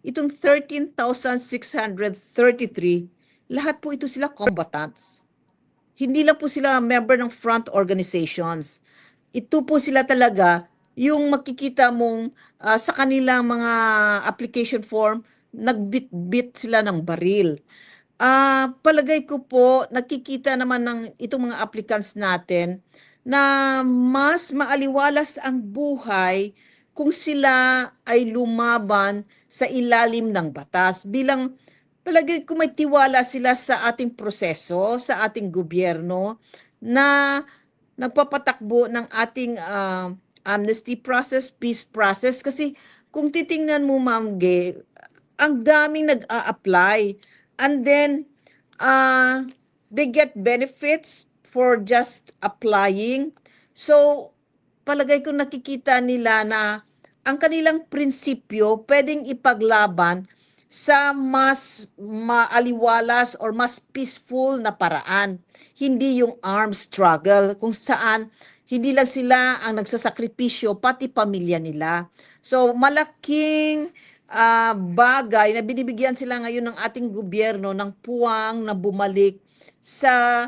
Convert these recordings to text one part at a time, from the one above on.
Itong 13,633, lahat po ito sila combatants. Hindi lang po sila member ng front organizations. Ito po sila talaga yung makikita mong sa kanilang mga application form, nagbit-bit sila ng baril. Palagay ko po, nakikita naman ng itong mga applicants natin na mas maaliwalas ang buhay kung sila ay lumaban sa ilalim ng batas. Bilang palagay ko may tiwala sila sa ating proseso, sa ating gobyerno na nagpapatakbo ng ating amnesty process, peace process. Kasi kung titingnan mo, Ma'am Gay, ang daming nag-a-apply. And then, they get benefits for just applying. So, palagay ko nakikita nila na ang kanilang prinsipyo pwedeng ipaglaban sa mas maaliwalas or mas peaceful na paraan. Hindi yung armed struggle kung saan hindi lang sila ang nagsasakripisyo, pati pamilya nila. So, malaking bagay na binibigyan sila ngayon ng ating gobyerno ng puwang na bumalik sa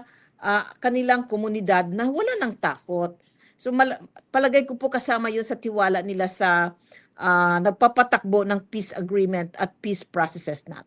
kanilang komunidad na wala ng takot. So palagay ko po kasama yun sa tiwala nila sa nagpapatakbo ng peace agreement at peace processes natin.